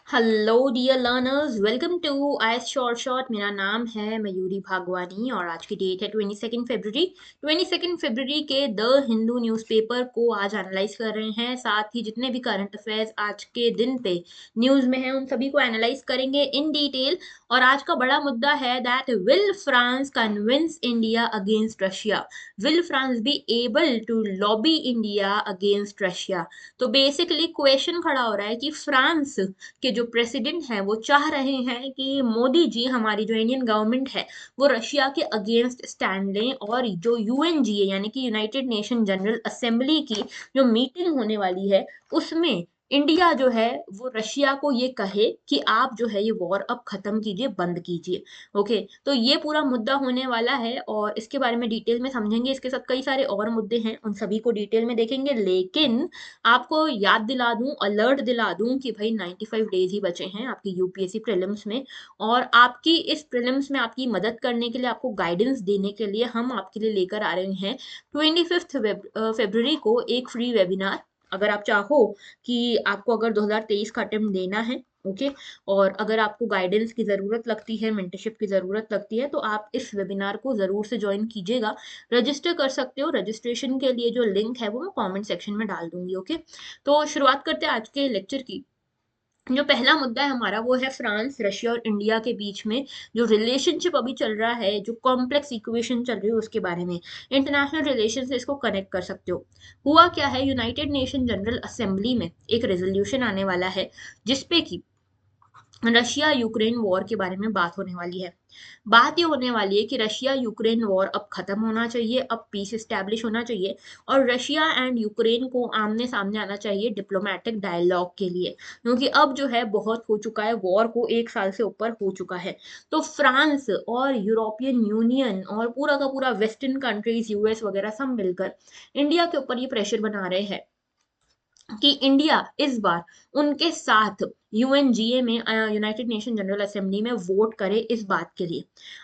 Hello dear learners, welcome to IS short shot. मेरा नाम है मयूरी भागवानी और आज की डेट है 22 फरवरी। 22 फरवरी के द हिंदू न्यूज़पेपर को आज एनालाइज कर रहे हैं। साथ ही जितने भी करंट अफेयर्स आज के दिन पे न्यूज़ में हैं उन सभी को एनालाइज करेंगे इन डिटेल। और आज का बड़ा मुद्दा है that will France convince India against Russia. Will France be able to lobby India against Russia. तो बेसिकली क्वेश्चन खड़ा हो रहा है कि फ्रांस के जो प्रेसिडेंट हैं वो चाह रहे हैं कि मोदी जी, हमारी जो इंडियन गवर्नमेंट है, वो रशिया के अगेंस्ट स्टैंड लें और जो यूएनजीए यानी कि यूनाइटेड नेशन जनरल असेंबली की जो मीटिंग होने वाली है उसमें इंडिया जो है वो रशिया को ये कहे कि आप जो है ये वॉर अब खत्म कीजिए, बंद कीजिए। ओके, तो ये पूरा मुद्दा होने वाला है और इसके बारे में डिटेल में समझेंगे। इसके साथ कई सारे और मुद्दे हैं, उन सभी को डिटेल में देखेंगे। लेकिन आपको याद दिला दूं, अलर्ट दिला दूं कि भाई 95 डेज ही बचे हैं आपकी यूपीएससी प्रीलिम्स में। और आपकी इस प्रीलिम्स में आपकी मदद करने के लिए, आपको गाइडेंस देने के लिए हम आपके लिए लेकर आ रहे हैं 25 फरवरी को एक फ्री वेबिनार। अगर आप चाहो कि आपको अगर 2023 का अटेम्प्ट देना है, ओके, और अगर आपको गाइडेंस की ज़रूरत लगती है, मेंटरशिप की ज़रूरत लगती है, तो आप इस वेबिनार को ज़रूर से ज्वाइन कीजिएगा। रजिस्टर कर सकते हो। रजिस्ट्रेशन के लिए जो लिंक है वो मैं कमेंट सेक्शन में डाल दूंगी। ओके, तो शुरुआत करते हैं आज के लेक्चर की। जो पहला मुद्दा है हमारा वो है फ्रांस, रशिया और इंडिया के बीच में जो रिलेशनशिप अभी चल रहा है, जो कॉम्प्लेक्स इक्वेशन चल रही है उसके बारे में। इंटरनेशनल रिलेशन से इसको कनेक्ट कर सकते हो। हुआ क्या है, यूनाइटेड नेशन जनरल असेंबली में एक रेजोल्यूशन आने वाला है जिसपे कि रशिया यूक्रेन वॉर के बारे में बात होने वाली है। बात ये होने वाली है कि रशिया यूक्रेन वॉर अब खत्म होना चाहिए, अब पीस एस्टैब्लिश होना चाहिए और रशिया एंड यूक्रेन को आमने सामने आना चाहिए डिप्लोमेटिक डायलॉग के लिए, क्योंकि अब जो है बहुत हो चुका है, वॉर को 1 साल से ऊपर हो चुका है। तो फ्रांस और यूरोपियन यूनियन और पूरा का पूरा वेस्टर्न कंट्रीज, यूएस वगैरह सब मिलकर इंडिया के ऊपर ये प्रेशर बना रहे हैं कि इंडिया इस बार उनके साथ यूएनजीए में, यूनाइटेड नेशन जनरल असेंबली में वोट करे इस बात के लिए।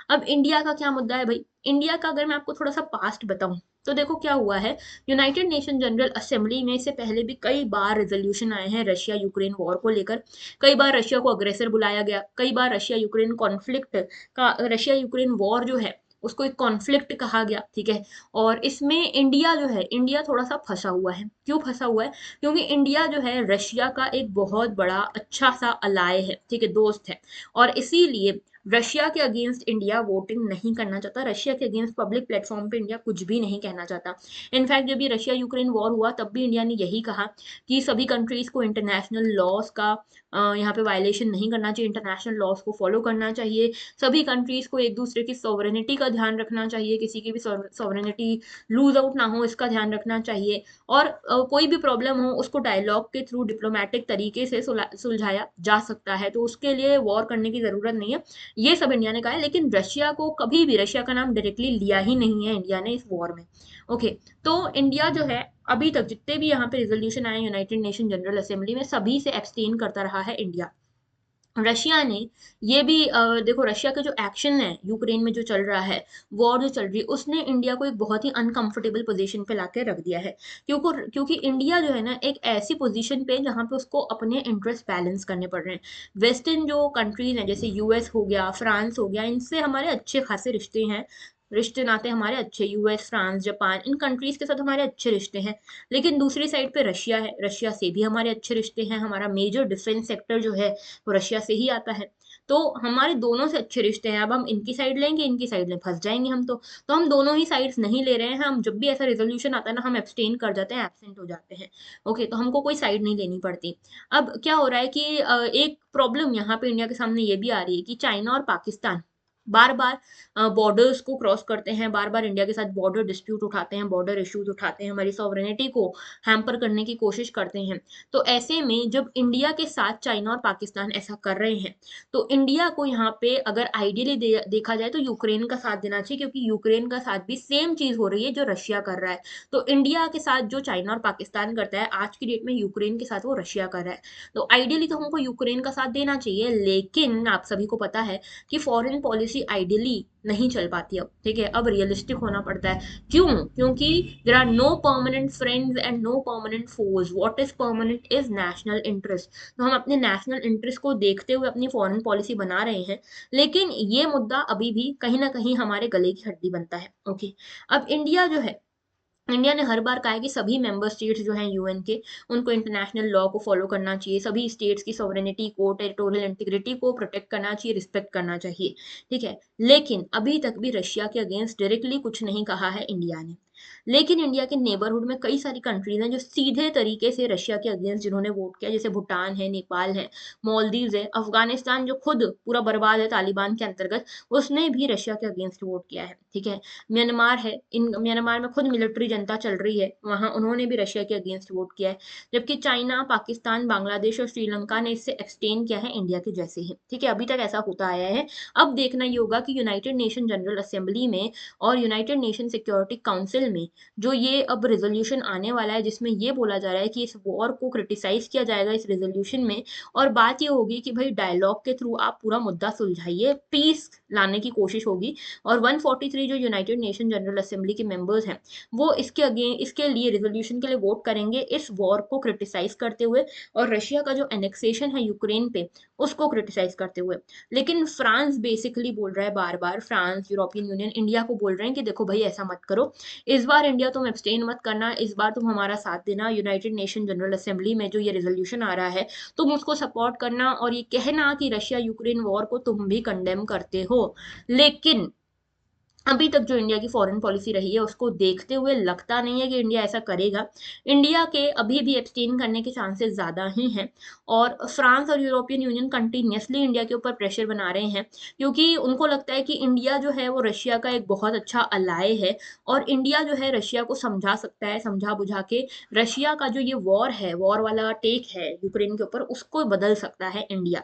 अब इंडिया का क्या मुद्दा है भाई? इंडिया का अगर मैं आपको थोड़ा सा पास्ट बताऊं तो देखो क्या हुआ है। यूनाइटेड नेशन जनरल असेंबली में इससे पहले भी कई बार रेजोल्यूशन आए हैं रशिया यूक्रेन वॉर को लेकर। कई बार रशिया को अग्रेसर बुलाया गया, कई बार रशिया यूक्रेन कॉन्फ्लिक्ट का, रशिया यूक्रेन वॉर जो है उसको एक कॉन्फ्लिक्ट कहा गया, ठीक है। और इसमें इंडिया जो है, इंडिया थोड़ा सा फंसा हुआ है। क्यों फंसा हुआ है? क्योंकि इंडिया जो है रशिया का एक बहुत बड़ा अच्छा सा अलाय है, ठीक है, दोस्त है। और इसीलिए रशिया के अगेंस्ट इंडिया वोटिंग नहीं करना चाहता, रशिया के अगेंस्ट पब्लिक प्लेटफॉर्म पे इंडिया कुछ भी नहीं कहना चाहता। इनफैक्ट जब ये रशिया यूक्रेन वॉर हुआ तब भी इंडिया ने यही कहा कि सभी कंट्रीज को इंटरनेशनल लॉज का यहाँ पे वायलेशन नहीं करना चाहिए, इंटरनेशनल लॉज को फॉलो करना चाहिए। सभी कंट्रीज को एक दूसरे की सॉवरेनिटी का ध्यान रखना चाहिए, किसी की भी सॉवरेनिटी लूज आउट ना हो इसका ध्यान रखना चाहिए। और कोई भी प्रॉब्लम हो उसको डायलॉग के थ्रू डिप्लोमेटिक तरीके से सुलझाया जा सकता है, तो उसके लिए वॉर करने की जरूरत नहीं है। ये सब इंडिया ने कहा है, लेकिन रशिया को कभी भी, रशिया का नाम डायरेक्टली लिया ही नहीं है इंडिया ने इस वॉर में। ओके, तो इंडिया जो है अभी तक जितने भी यहाँ पे रिजोल्यूशन आए यूनाइटेड नेशन जनरल असेंबली में, सभी से एब्सटेन करता रहा है इंडिया। रशिया ने ये भी देखो, रशिया का जो एक्शन है यूक्रेन में जो चल रहा है, वॉर जो चल रही है, उसने इंडिया को एक बहुत ही अनकंफर्टेबल पोजीशन पे लाके रख दिया है। क्योंकि इंडिया जो है ना एक ऐसी पोजीशन पे जहाँ पे उसको अपने इंटरेस्ट बैलेंस करने पड़ रहे हैं। वेस्टर्न जो कंट्रीज हैं जैसे यूएस हो गया, फ्रांस हो गया, इनसे हमारे अच्छे खासे रिश्ते हैं, रिश्ते नाते हमारे अच्छे, यूएस, फ्रांस, जापान, इन कंट्रीज के साथ हमारे अच्छे रिश्ते हैं। लेकिन दूसरी साइड पे रशिया है, रशिया से भी हमारे अच्छे रिश्ते हैं, हमारा मेजर डिफेंस सेक्टर जो है वो रशिया से ही आता है। तो हमारे दोनों से अच्छे रिश्ते हैं। अब हम इनकी साइड लेंगे, इनकी साइड में फंस जाएंगे हम तो हम दोनों ही साइड्स नहीं ले रहे हैं। हम जब भी ऐसा रेजोल्यूशन आता है ना, हम एब्सटेन कर जाते हैं, एब्सेंट हो जाते हैं। ओके, तो हमको कोई साइड नहीं लेनी पड़ती। अब क्या हो रहा है कि एक प्रॉब्लम यहाँ पे इंडिया के सामने ये भी आ रही है कि चाइना और पाकिस्तान बार बार बॉर्डर्स को क्रॉस करते हैं, बार बार इंडिया के साथ बॉर्डर डिस्प्यूट उठाते हैं, बॉर्डर इश्यूज उठाते हैं, हमारी सॉवरेनिटी को हैम्पर करने की कोशिश करते हैं। तो ऐसे में जब इंडिया के साथ चाइना और पाकिस्तान ऐसा कर रहे हैं, तो इंडिया को यहाँ पे अगर आइडियली देखा जाए तो यूक्रेन का साथ देना चाहिए, क्योंकि यूक्रेन का साथ भी सेम चीज हो रही है जो रशिया कर रहा है। तो इंडिया के साथ जो चाइना और पाकिस्तान करता है, आज की डेट में यूक्रेन के साथ वो रशिया कर रहा है। तो आइडियली तो हमको यूक्रेन का साथ देना चाहिए, लेकिन आप सभी को पता है कि फॉरेन पॉलिसी पॉलिसी आइडियली नहीं चल पाती अब, ठीक है, अब रियलिस्टिक होना पड़ता है। क्यों? क्योंकि there are no permanent friends and no permanent force. What is permanent is national interest. तो हम अपने नेशनल इंटरेस्ट को देखते हुए अपनी फॉरेन पॉलिसी बना रहे हैं, लेकिन ये मुद्दा अभी भी कहीं ना कहीं हमारे गले की हड्डी बनता है। ओके, अब इंडिया जो है, इंडिया ने हर बार कहा है कि सभी मेंबर स्टेट्स जो हैं यूएन के, उनको इंटरनेशनल लॉ को फॉलो करना चाहिए, सभी स्टेट्स की सॉवरेनिटी को, टेरिटोरियल इंटीग्रिटी को प्रोटेक्ट करना चाहिए, रिस्पेक्ट करना चाहिए, ठीक है। लेकिन अभी तक भी रशिया के अगेंस्ट डायरेक्टली कुछ नहीं कहा है इंडिया ने। लेकिन इंडिया के नेबरहुड में कई सारी कंट्रीज हैं जो सीधे तरीके से रशिया के अगेंस्ट जिन्होंने वोट किया, जैसे भूटान है, नेपाल है, मालदीव्स है, अफगानिस्तान जो खुद पूरा बर्बाद है तालिबान के अंतर्गत, उसने भी रशिया के अगेंस्ट वोट किया है, ठीक है। म्यांमार है, इन म्यांमार में खुद मिलिट्री जनता चल रही है, वहां उन्होंने भी रशिया के अगेंस्ट वोट किया है। जबकि चाइना, पाकिस्तान, बांग्लादेश और श्रीलंका ने इससे एब्सटेन किया है इंडिया के जैसे ही, ठीक है। अभी तक ऐसा होता आया है। अब देखना ये होगा कि यूनाइटेड नेशन जनरल असेंबली में और यूनाइटेड नेशन सिक्योरिटी काउंसिल में जो ये अब रेजोल्यूशन आने वाला है, जिसमें ये बोला जा रहा है कि इस वॉर को क्रिटिसाइज किया जाएगा इस रेजोल्यूशन में, और बात ये होगी कि भाई डायलॉग के थ्रू आप पूरा मुद्दा सुलझाइए, पीस लाने की कोशिश होगी। और 143 जो यूनाइटेड नेशन जनरल असेंबली के मेंबर्स हैं, वो इसके लिए रेजोल्यूशन के लिए वोट करेंगे, इस वॉर को क्रिटिसाइज करते हुए और रशिया का जो एनेक्सेशन है यूक्रेन पे, उसको क्रिटिसाइज करते हुए। लेकिन फ्रांस बेसिकली बोल रहा है बार बार, फ्रांस, यूरोपियन यूनियन इंडिया को बोल रहे हैं कि देखो भाई ऐसा मत करो, इस बार इंडिया तुम एब्सटेन मत करना, इस बार तुम हमारा साथ देना, यूनाइटेड नेशन जनरल असेंबली में जो ये रेजोल्यूशन आ रहा है तुम उसको सपोर्ट करना, और ये कहना कि रशिया यूक्रेन वॉर को तुम भी कंडेम करते हो। लेकिन अभी तक जो इंडिया की फॉरेन पॉलिसी रही है उसको देखते हुए लगता नहीं है कि इंडिया ऐसा करेगा। इंडिया के अभी भी एब्सटेन करने के चांसेस ज़्यादा ही हैं, और फ्रांस और यूरोपियन यूनियन कंटिन्यूसली इंडिया के ऊपर प्रेशर बना रहे हैं, क्योंकि उनको लगता है कि इंडिया जो है वो रशिया का एक बहुत अच्छा अलाय है, और इंडिया जो है रशिया को समझा सकता है, समझा बुझा के रशिया का जो ये वॉर है, वॉर वाला टेक है यूक्रेन के ऊपर, उसको बदल सकता है इंडिया।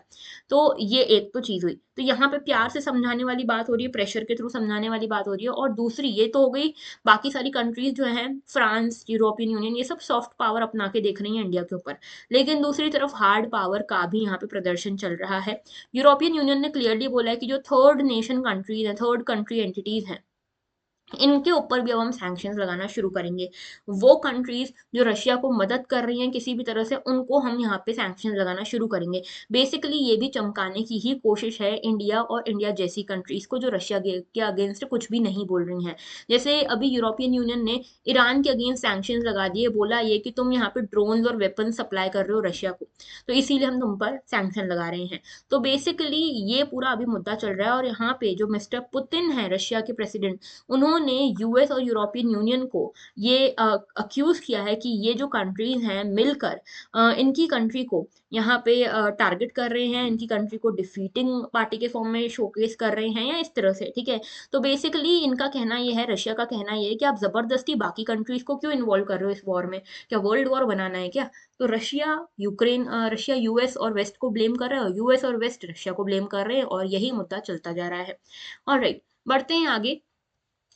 तो ये एक तो चीज़ हुई, तो यहाँ पे प्यार से समझाने वाली बात हो रही है, प्रेशर के थ्रू समझाने वाली बात हो रही है। और दूसरी ये तो हो गई, बाकी सारी कंट्रीज जो हैं, फ्रांस, यूरोपियन यूनियन, ये सब सॉफ्ट पावर अपना के देख रही है इंडिया के ऊपर। लेकिन दूसरी तरफ हार्ड पावर का भी यहाँ पे प्रदर्शन चल रहा है। यूरोपियन यूनियन ने क्लियरली बोला है कि जो थर्ड नेशन कंट्रीज हैं, थर्ड कंट्री एंटिटीज हैं, इनके ऊपर भी अब हम सैंक्शंस लगाना शुरू करेंगे। वो कंट्रीज जो रशिया को मदद कर रही हैं किसी भी तरह से, उनको हम यहाँ पे सैंक्शंस लगाना शुरू करेंगे। बेसिकली ये भी चमकाने की ही कोशिश है इंडिया और इंडिया जैसी कंट्रीज को जो रशिया के अगेंस्ट कुछ भी नहीं बोल रही हैं। जैसे अभी यूरोपियन यूनियन ने ईरान के अगेंस्ट सैंक्शंस लगा दिए, बोला ये कि तुम यहाँ पे ड्रोन्स और वेपन सप्लाई कर रहे हो रशिया को, तो इसीलिए हम तुम पर सैंक्शन लगा रहे हैं। तो बेसिकली ये पूरा अभी मुद्दा चल रहा है, और यहाँ पे जो मिस्टर पुतिन है रशिया के प्रेसिडेंट, उन्होंने यूएस और यूरोपियन यूनियन को ये अक्यूज किया है कि ये जो कंट्रीज हैं मिलकर इनकी कंट्री को यहाँ पे टारगेट कर रहे हैं, इनकी कंट्री को डिफीटिंग पार्टी के फॉर्म में शोकेस कर रहे हैं, या इस तरह से, ठीक है। तो बेसिकली इनका कहना ये है, रशिया का कहना ये है कि आप जबरदस्ती बाकी कंट्रीज को क्यों इन्वॉल्व कर रहे हो इस वॉर में, क्या वर्ल्ड वॉर बनाना है क्या? तो रशिया यूएस और वेस्ट को ब्लेम कर रहे हो, यूएस और वेस्ट रशिया को ब्लेम कर रहे हैं, और यही मुद्दा चलता जा रहा है। ऑलराइट, बढ़ते हैं आगे।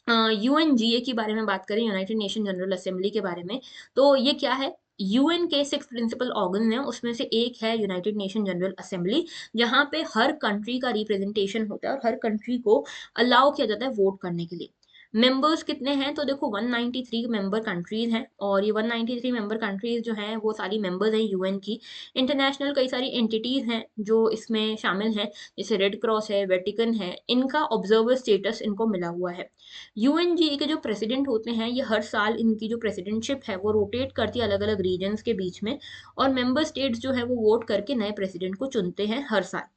यूएनजीए के बारे में बात करें, यूनाइटेड नेशन जनरल असेंबली के बारे में, तो ये क्या है? यूएन के 6 प्रिंसिपल ऑर्गन हैं, उसमें से एक है यूनाइटेड नेशन जनरल असेंबली, जहां पे हर कंट्री का रिप्रेजेंटेशन होता है और हर कंट्री को अलाउ किया जाता है वोट करने के लिए। मेंबर्स कितने हैं? तो देखो 193 मेंबर कंट्रीज हैं, और ये 193 मेंबर कंट्रीज जो हैं वो सारी मेंबर्स हैं यूएन की। इंटरनेशनल कई सारी एंटिटीज हैं जो इसमें शामिल हैं, जैसे रेड क्रॉस है, वेटिकन है, इनका ऑब्जर्वर स्टेटस इनको मिला हुआ है। यूएनजी के जो प्रेसिडेंट होते हैं, ये हर साल इनकी जो प्रेसिडेंटशिप है वो रोटेट करती है अलग अलग रीजन्स के बीच में, और मेंबर स्टेट्स जो है वो वोट करके नए प्रेसिडेंट को चुनते हैं हर साल।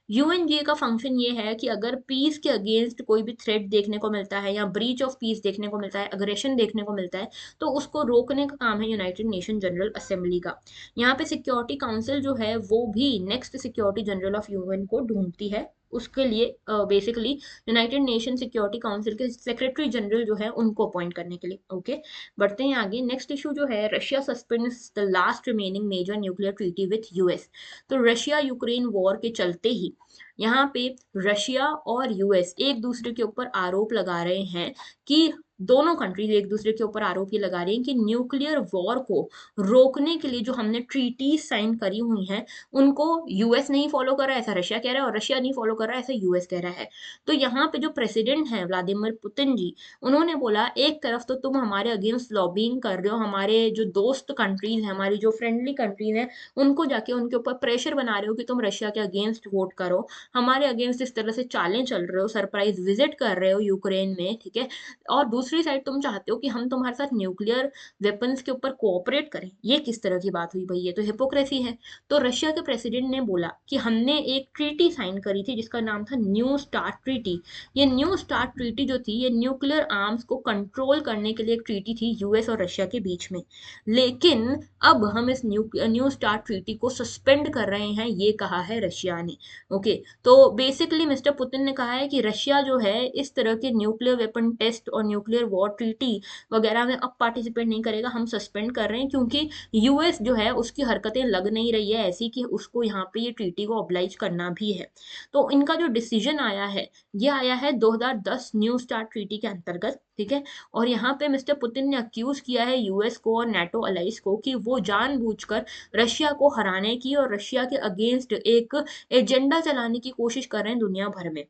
यूएनजीए का फंक्शन ये है कि अगर पीस के अगेंस्ट कोई भी थ्रेट देखने को मिलता है, या ब्रीच ऑफ पीस देखने को मिलता है, अग्रेशन देखने को मिलता है, तो उसको रोकने का काम है यूनाइटेड नेशन जनरल असेंबली का। यहाँ पे सिक्योरिटी काउंसिल जो है वो भी next security general of UN को ढूंढती है, उसके लिए basically United nation security council के सेक्रेटरी जनरल जो है उनको अपॉइंट करने के लिए। ओके, बढ़ते हैं आगे। नेक्स्ट इशू जो है, Russia suspends the last remaining major nuclear treaty with US. तो रशिया यूक्रेन वॉर के चलते ही यहाँ पे रशिया और यूएस एक दूसरे के ऊपर आरोप लगा रहे हैं कि दोनों कंट्रीज एक दूसरे के ऊपर आरोप ये लगा रही हैं कि न्यूक्लियर वॉर को रोकने के लिए जो हमने ट्रीटी साइन करी हुई हैं उनको यूएस नहीं फॉलो कर रहा है, ऐसा रशिया कह रहा है, और रशिया नहीं फॉलो कर रहा है, ऐसा यूएस कह रहा है। तो यहाँ पे जो प्रेसिडेंट हैं व्लादिमीर पुतिन जी, उन्होंने बोला एक तरफ तो तुम हमारे अगेंस्ट लॉबिंग कर रहे हो, हमारे जो दोस्त कंट्रीज हैं, हमारी जो फ्रेंडली कंट्रीज हैं, उनको जाके उनके ऊपर प्रेशर बना रहे हो कि तुम रशिया के अगेंस्ट वोट करो, हमारे अगेंस्ट इस तरह से चालें चल रहे हो, सरप्राइज विजिट कर रहे हो यूक्रेन में, ठीक है। और दूसरी साइड तुम चाहते हो कि हम तुम्हारे साथ न्यूक्लियर वेपन्स के ऊपर कोऑपरेट करें। ये किस तरह की बात हुई भाई, ये तो हिपोक्रेसी है। तो रशिया के प्रेसिडेंट ने बोला कि हमने एक ट्रीटी साइन करी थी जिसका नाम था न्यू स्टार्ट ट्रीटी। ये न्यू स्टार्ट ट्रीटी जो थी ये न्यूक्लियर आर्म्स को कंट्रोल करने के लिए एक ट्रीटी थी यूएस और रशिया के बीच में। लेकिन अब हम इस न्यू स्टार्ट ट्रीटी को सस्पेंड कर रहे हैं, ये कहा है रशिया ने। ओके, तो बेसिकली मिस्टर पुतिन ने कहा है कि रशिया जो है इस तरह के न्यूक्लियर वेपन टेस्ट और न्यूक्लियर वॉर ट्रीटी वगैरह में अब पार्टिसिपेट नहीं करेगा, हम सस्पेंड कर रहे हैं, क्योंकि यूएस जो है उसकी हरकतें लग नहीं रही है ऐसी कि उसको यहाँ पे ये ट्रीटी को ऑब्लाइज करना भी है। तो इनका जो डिसीजन आया है ये आया है 2010 न्यू स्टार्ट ट्रीटी के अंतर्गत, ठीक है। और यहाँ पे मिस्टर पुतिन ने अक्यूज किया है यूएस को और नाटो अलाइज को कि वो जानबूझकर रशिया को हराने की और रशिया के अगेंस्ट एक एजेंडा चलाने की कोशिश कर रहे हैं दुनिया भर में।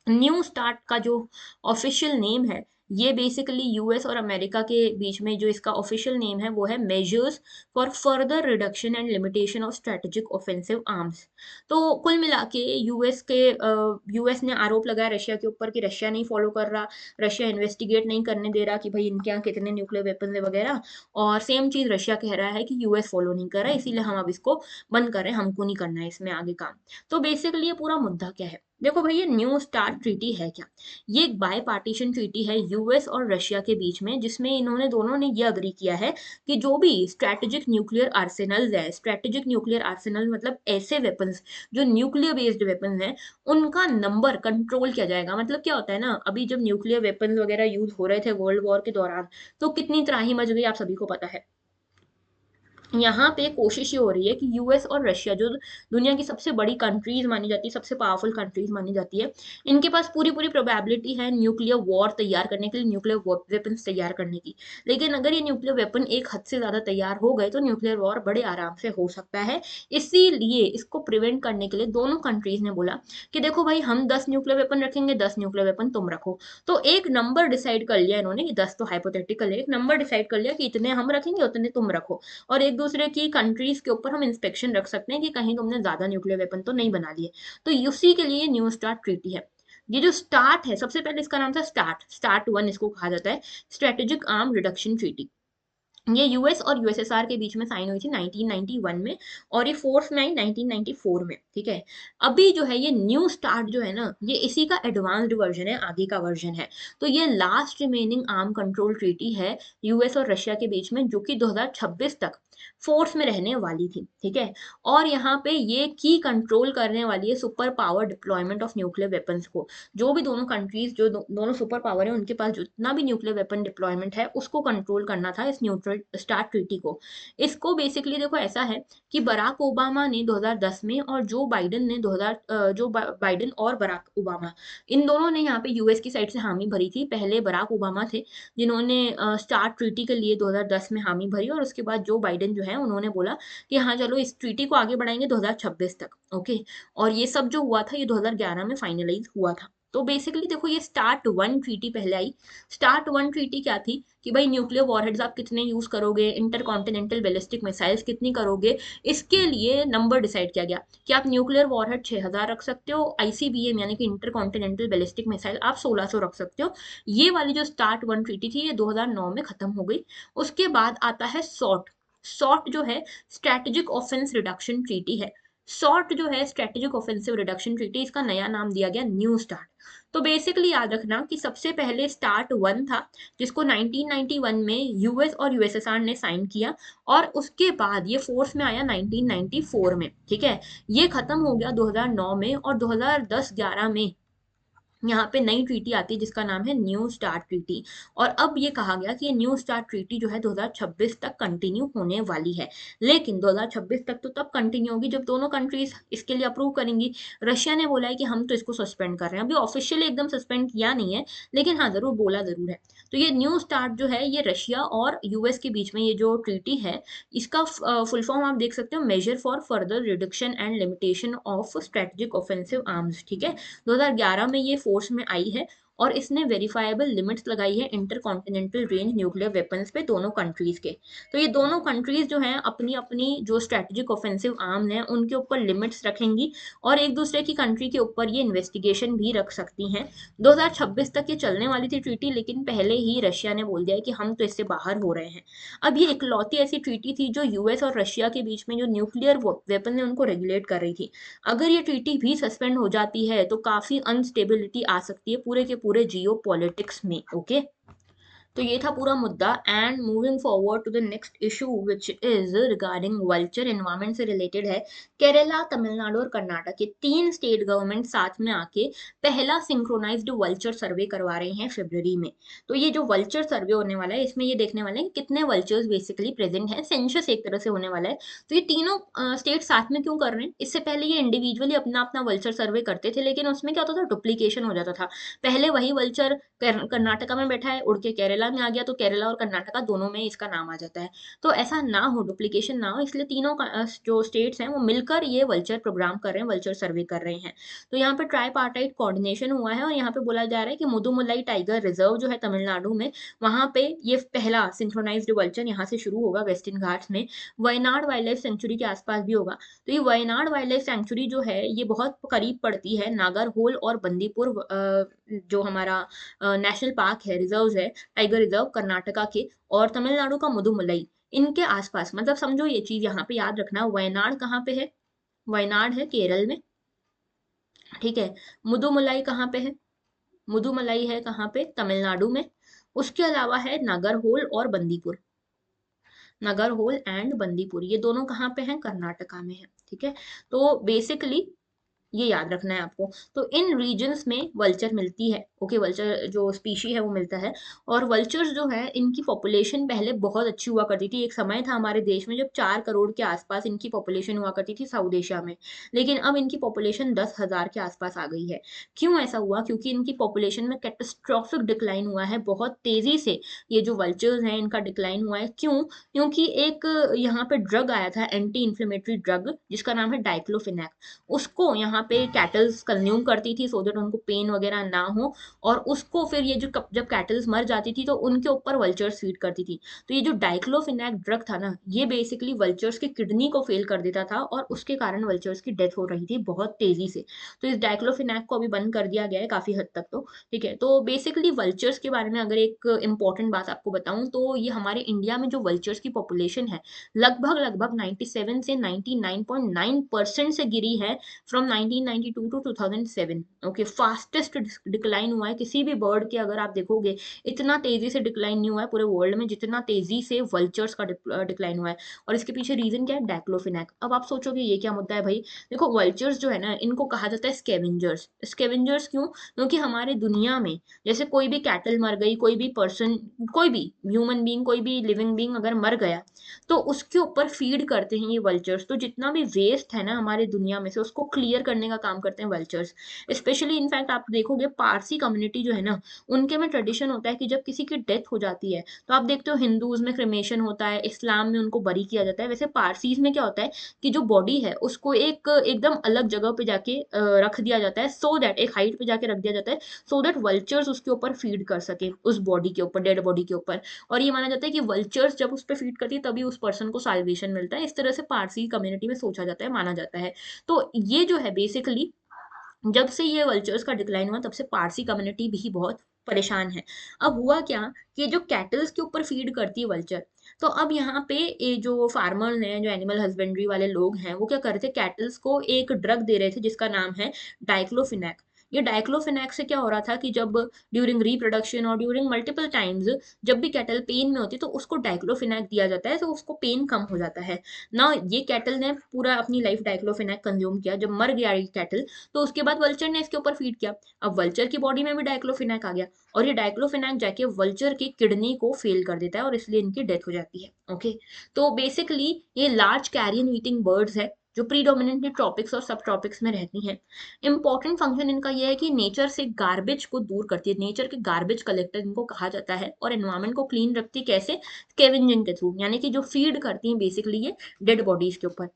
न्यू स्टार्ट का जो ऑफिशियल नेम है ये बेसिकली यूएस और अमेरिका के बीच में जो इसका ऑफिशियल नेम है वो है measures for further reduction and limitation of strategic offensive arms. तो कुल मिला के यूएस ने आरोप लगाया रशिया के ऊपर कि रशिया नहीं फॉलो कर रहा, रशिया इन्वेस्टिगेट नहीं करने दे रहा कि भाई इनके यहाँ कितने न्यूक्लियर वेपन है वगैरह। और सेम चीज रशिया कह रहा है कि यूएस फॉलो नहीं कर रहा है, इसीलिए हम अब इसको बंद कर रहे हैं, हमको नहीं करना है इसमें आगे काम। तो बेसिकली ये पूरा मुद्दा क्या है, देखो भाई ये न्यू स्टार्ट ट्रीटी है क्या, ये एक बाय पार्टीशन ट्रीटी है यूएस और रशिया के बीच में, जिसमें इन्होंने दोनों ने ये अग्री किया है कि जो भी स्ट्रेटेजिक न्यूक्लियर आर्सेनल है, स्ट्रेटेजिक न्यूक्लियर आर्सेनल मतलब ऐसे वेपन्स जो न्यूक्लियर बेस्ड वेपन्स हैं, उनका नंबर कंट्रोल किया जाएगा। मतलब क्या होता है ना, अभी जब न्यूक्लियर वेपन्स वगैरह यूज हो रहे थे वर्ल्ड वॉर के दौरान तो कितनी त्राही मच गई आप सभी को पता है। यहाँ पे कोशिश ये हो रही है कि यूएस और रशिया जो दुनिया की सबसे बड़ी कंट्रीज मानी जाती है, सबसे पावरफुल कंट्रीज मानी जाती है, इनके पास पूरी पूरी प्रोबेबिलिटी है न्यूक्लियर वॉर तैयार करने के लिए, न्यूक्लियर वेपन्स तैयार करने की। लेकिन अगर ये न्यूक्लियर वेपन एक हद से ज्यादा तैयार हो गए तो न्यूक्लियर वॉर बड़े आराम से हो सकता है। इसीलिए इसको प्रिवेंट करने के लिए दोनों कंट्रीज ने बोला कि देखो भाई हम 10 न्यूक्लियर वेपन रखेंगे, 10 न्यूक्लियर वेपन तुम रखो। तो एक नंबर डिसाइड कर लिया इन्होंने कि 10 तो हाइपोथेटिकल है, एक नंबर डिसाइड कर लिया कि इतने हम रखेंगे उतने तुम रखो। और एक दूसरे की कंट्रीज के ऊपर हम इंस्पेक्शन रख सकते हैं कि कहीं तुमने ज्यादा न्यूक्लियर वेपन तो नहीं बना लिए। तो उसी के लिए न्यू स्टार्ट ट्रीटी है। ये जो स्टार्ट है, सबसे पहले इसका नाम था स्टार्ट वन इसको कहा जाता है, स्ट्रेटेजिक आर्म रिडक्शन ट्रीटी। ये यूएस और यूएसएसआर के बीच में साइन हुई थी 1991 में, और ये फोर्स में आई 1994 में, ठीक है। अभी जो है ये न्यू स्टार्ट जो है ना, ये इसी का एडवांस्ड वर्जन है, आगे का वर्जन है। तो ये last remaining arm control treaty है यूएस और रशिया के बीच में, जो कि 2026 तक फोर्स में रहने वाली थी, ठीक है। और यहाँ पे ये की कंट्रोल करने वाली है super power deployment of nuclear weapons को। जो भी दोनों कंट्रीज जो दोनों सुपर पावर है उनके पास जितना भी न्यूक्लियर वेपन डिप्लॉयमेंट है उसको कंट्रोल करना था इस न्यूट्रल स्टार्ट ट्रीटी को। इसको बेसिकली देखो ऐसा है कि बराक ओबामा ने 2010 में और जो बाइडन ने 2000 जो बाइडन और बराक ओबामा, इन दोनों ने यहाँ पे यूएस की साइड से हामी भरी थी। पहले बराक ओबामा थे जिन्होंने स्टार्ट ट्रीटी के लिए 2010 में हामी भरी, और उसके बाद जो बाइडन जो है उन्होंने बोला कि हाँ चलो इस ट्रीटी को आगे बढ़ाएंगे 2026 तक, ओके। और ये सब जो हुआ था ये 2011 में फाइनलाइज हुआ था। तो बेसिकली देखो ये स्टार्ट वन ट्रीटी पहले आई। स्टार्ट वन ट्रीटी क्या थी कि भाई न्यूक्लियर वॉरहेड्स आप कितने यूज करोगे, इंटरकॉन्टिनेंटल बैलिस्टिक मिसाइल्स कितनी करोगे, इसके लिए नंबर डिसाइड किया गया कि आप न्यूक्लियर वॉरहेड 6000 रख सकते हो, आईसीबीएम यानी कि इंटरकॉन्टिनेंटल बैलिस्टिक मिसाइल आप 1600 रख सकते हो। ये वाली जो स्टार्ट वन ट्रीटी थी ये 2009 में खत्म हो गई। उसके बाद आता है सॉट। सॉट जो है स्ट्रेटेजिक ऑफेंस रिडक्शन ट्रीटी है। सॉट जो है स्ट्रेटेजिक ऑफेंसिव रिडक्शन ट्रीटी, इसका नया नाम दिया गया न्यू स्टार्ट। तो बेसिकली याद रखना कि सबसे पहले स्टार्ट वन था जिसको 1991 में यूएस और यूएसएसआर ने साइन किया, और उसके बाद ये फोर्स में आया 1994 में, ठीक है। ये खत्म हो गया 2009 में, और 2010-11 में यहाँ पे नई ट्रीटी आती है जिसका नाम है न्यू स्टार्ट ट्रीटी। और अब ये कहा गया कि ये न्यू स्टार्ट ट्रीटी जो है 2026 तक कंटिन्यू होने वाली है। लेकिन 2026 तक तो तब कंटिन्यू होगी जब दोनों कंट्रीज इसके लिए अप्रूव करेंगी। रशिया ने बोला है कि हम तो इसको सस्पेंड कर रहे हैं, अभी ऑफिशियली एकदम सस्पेंड किया नहीं है, लेकिन हाँ जरूर बोला जरूर है। तो ये न्यू स्टार्ट जो है ये रशिया और यूएस के बीच में ये जो ट्रीटी है, इसका फुल फॉर्म आप देख सकते हो, measure for further reduction and limitation of strategic offensive arms. ठीक है, 2011 में ये फोर्स में आई है और इसने वेरीफाइबल लिमिट्स लगाई है inter continental range nuclear weapons पे दोनों कंट्रीज के। तो ये दोनों कंट्रीज जो हैं अपनी अपनी जो स्ट्रेटेजिक ऑफेंसिव आर्म है उनके ऊपर लिमिट्स रखेंगी और एक दूसरे की कंट्री के ऊपर ये इन्वेस्टिगेशन भी रख सकती हैं। 2026 तक ये चलने वाली थी ट्रीटी, लेकिन पहले ही रशिया ने बोल दिया है कि हम तो इससे बाहर हो रहे हैं। अब ये इकलौती ऐसी ट्रीटी थी जो यूएस और रशिया के बीच में जो न्यूक्लियर वेपन है उनको रेगुलेट कर रही थी। अगर ये ट्रीटी भी सस्पेंड हो जाती है तो काफी अनस्टेबिलिटी आ सकती है पूरे के पूरे जियो पॉलिटिक्स में। ओके, तो ये था पूरा मुद्दा। And moving forward to the next issue which is regarding vulture, environment से रिलेटेड है। केरला, तमिलनाडु और कर्नाटक के 3 स्टेट गवर्नमेंट साथ में आके पहला सिंक्रोनाइज्ड वल्चर सर्वे करवा रहे हैं फरवरी में। तो ये जो वल्चर सर्वे होने वाला है इसमें ये देखने वाले हैं कि कितने वल्चर्स बेसिकली प्रेजेंट हैं, सेंसस एक तरह से होने वाला है। तो ये तीनों स्टेट साथ में क्यों कर रहे हैं? इससे पहले ये इंडिविजुअली अपना अपना वल्चर सर्वे करते थे, लेकिन उसमें क्या होता था, डुप्लीकेशन हो जाता था। पहले वही वल्चर कर्नाटका में बैठा है, उड़ के केरला में आ गया, तो केरला और कर्नाटका दोनों में इसका नाम आ जाता है। तो ऐसा ना हो, डुप्लीकेशन ना हो, इसलिए तीनों जो स्टेट्स हैं वो मिलकर ये वल्चर प्रोग्राम कर रहे हैं, वल्चर सर्वे कर रहे हैं। तो यहाँ पे ट्राईपार्टाइट कोऑर्डिनेशन हुआ है और यहाँ पे बोला जा रहा है कि मुदुमलाई टाइगर रिजर्व जो है तमिलनाडु में, वहां पे ये पहला सिंक्रोनाइज्ड वल्चर यहाँ से शुरू होगा वेस्टर्न घाट्स में। वयनाड वाइल्ड लाइफ सेंचुरी के आसपास भी होगा। तो ये वयनाड वाइल्ड लाइफ सेंचुरी जो है ये बहुत करीब पड़ती है नागरहोल और बंदीपुर, जो हमारा नेशनल पार्क है, रिजर्व है, टाइगर रिजर्व कर्नाटका के, और तमिलनाडु का मुदुमलाई, इनके आसपास। मतलब समझो ये चीज यहाँ पे याद रखना, वयनाड कहाँ पे है? वयनाड है केरल में। ठीक है, मुदुमलाई कहाँ पे है? मुदुमलाई है कहाँ पे? तमिलनाडु में। उसके अलावा है नागरहोल और बंदीपुर। नागरहोल एंड बंदीपुर ये दोनों कहाँ पे हैं? कर्नाटका में है। ठीक है, तो बेसिकली ये याद रखना है आपको। तो इन रीजन्स में वल्चर मिलती है। ओके, वल्चर जो स्पीशी है वो मिलता है। और वल्चर्स जो है इनकी पॉपुलेशन पहले बहुत अच्छी हुआ करती थी। एक समय था हमारे देश में जब 4 करोड़ के आसपास इनकी पॉपुलेशन हुआ करती थी साउथ एशिया में, लेकिन अब इनकी पॉपुलेशन 10,000 के आसपास आ गई है। क्यों ऐसा हुआ? क्योंकि इनकी पॉपुलेशन में कैटास्ट्रॉफिक डिक्लाइन हुआ है, बहुत तेजी से ये जो वल्चर्स हैं इनका डिक्लाइन हुआ है। क्यों? क्योंकि एक यहाँ पे ड्रग आया था, एंटी इन्फ्लेमेटरी ड्रग, जिसका नाम है डाइक्लोफिनेक। उसको यहाँ पे कैटल्स कंज्यूम करती थी सो दैट उनको पेन वगैरह ना हो, और उसको फिर ये जो जब कैटल्स मर जाती थी तो उनके ऊपर वल्चर्स फीड करती थी। तो ये जो डाइक्लोफिनेक ड्रग था ना, ये बेसिकली वल्चर्स की किडनी को फेल कर देता था और उसके कारण वल्चर्स की डेथ हो रही थी बहुत तेजी से। तो इस डाइक्लोफिनेक को अभी बंद कर दिया गया है काफी हद तक। तो ठीक है, तो बेसिकली वल्चर्स के बारे में अगर एक इंपॉर्टेंट बात आपको बताऊं तो ये हमारे इंडिया में जो वल्चर्स की पॉपुलेशन है लगभग लगभग 97 से 99.9% से गिरी है from 1992 to 2007। Okay, fastest decline हुआ है किसी भी बर्ड के, अगर आप देखोगे इतना तेजी से डिक्लाइन नहीं हुआ है पूरे वर्ल्ड में जितना तेजी से वल्चर्स का डिक्लाइन हुआ है। और इसके पीछे रीजन क्या है? डाइक्लोफिनेक। अब आप सोचोगे ये क्या मुद्दा है भाई? देखो, वल्चर्स जो है ना इनको कहा जाता है स्कैवेंजर्स। स्कैवेंजर्स क्यों? क्योंकि हमारे दुनिया में जैसे कोई भी कैटल मर गई, कोई भी पर्सन, कोई भी ह्यूमन बींग, कोई भी लिविंग बींग अगर मर गया तो उसके ऊपर फीड करते हैं ये वल्चर्स। तो जितना भी वेस्ट है ना हमारे दुनिया में से उसको क्लियर करने का काम करते हैं वल्चर्स। स्पेशली इनफैक्ट आप देखोगे पारसी कम्युनिटी जो है ना, उनके में ट्रेडिशन होता है कि जब किसी की डेथ हो जाती है तो आप देखते हो हिंदूज में क्रिमेशन होता है, इस्लाम में उनको बरी किया जाता है, वैसे पारसीज में क्या होता है कि जो बॉडी है उसको एक एकदम अलग जगह पे जाके रख दिया जाता है, सो दैट एक हाइट पे जाके रख दिया जाता है सो दैट वल्चर्स उसके ऊपर फीड कर सके, उस बॉडी के ऊपर, डेड बॉडी के ऊपर। और ये माना जाता है कि वल्चर्स जब उस पर फीड करती है तभी उस पर्सन को साल्वेशन मिलता है। इस तरह से पारसी कम्युनिटी में सोचा जाता है, माना जाता है। तो ये जो है बेसिकली जब से ये वल्चर्स का डिक्लाइन हुआ तब से पारसी कम्युनिटी भी बहुत परेशान है। अब हुआ क्या कि जो कैटल्स के ऊपर फीड करती है वल्चर, तो अब यहाँ पे ये जो फार्मर हैं, जो एनिमल हस्बेंड्री वाले लोग हैं, वो क्या कर रहे थे, कैटल्स को एक ड्रग दे रहे थे जिसका नाम है डाइक्लोफिनेक। ये डाइक्लोफेनेक से क्या हो रहा था कि जब ड्यूरिंग रिप्रोडक्शन और ड्यूरिंग मल्टीपल टाइम्स जब भी कैटल पेन में होती है तो उसको डाइक्लोफेनेक दिया जाता है, तो उसको पेन कम हो जाता है ना। ये कैटल ने पूरा अपनी लाइफ डाइक्लोफेनेक कंज्यूम किया, जब मर गया ये कैटल तो उसके बाद वल्चर ने इसके ऊपर फीड किया। अब वल्चर की बॉडी में भी डाइक्लोफेनेक आ गया और ये डाइक्लोफेनेक जाके वल्चर की किडनी को फेल कर देता है और इसलिए इनकी डेथ हो जाती है। ओके, तो बेसिकली ये लार्ज कैरियन ईटिंग बर्ड्स है जो प्रीडोमिनेंटली ट्रॉपिक्स और सब ट्रॉपिक्स में रहती हैं। इंपॉर्टेंट फंक्शन इनका यह है कि नेचर से गार्बेज को दूर करती है, नेचर के गार्बेज कलेक्टर इनको कहा जाता है, और एनवायरमेंट को क्लीन रखती है कैसे, स्कैवेंजिंग के थ्रू, यानी कि जो फीड करती हैं बेसिकली ये डेड बॉडीज के ऊपर।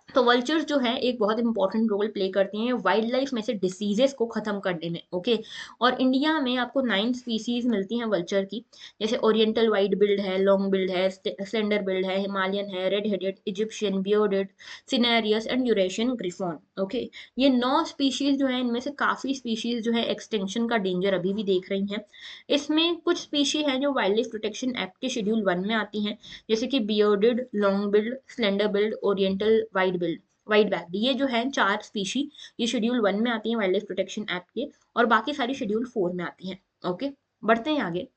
तो वल्चर्स जो है एक बहुत इंपॉर्टेंट रोल प्ले करती हैं वाइल्ड लाइफ में से डिसीजेस को खत्म करने में। ओके, और इंडिया में आपको 9 स्पीसीज मिलती हैं वल्चर की, जैसे ओरिएंटल वाइट बिल्ड है, लॉन्ग बिल्ड है, स्लेंडर बिल्ड है, हिमालयन है, red headed, Egyptian, bearded, cinereous and Eurasian griffon. Okay, ये 9 स्पीशीज जो है इनमें से काफी स्पीशीज जो है एक्सटेंशन का डेंजर अभी भी देख रही हैं। इसमें कुछ स्पीशी हैं जो वाइल्ड लाइफ प्रोटेक्शन एक्ट के शेड्यूल 1 में आती हैं, जैसे कि bearded, long build, slender billed, oriental white build, white back, ये जो है 4 स्पीशी ये शेड्यूल 1 में आती हैं वाइल्ड लाइफ प्रोटेक्शन एक्ट के, और बाकी सारी शेड्यूल 4 में आती हैं। ओके, बढ़ते हैं आगे।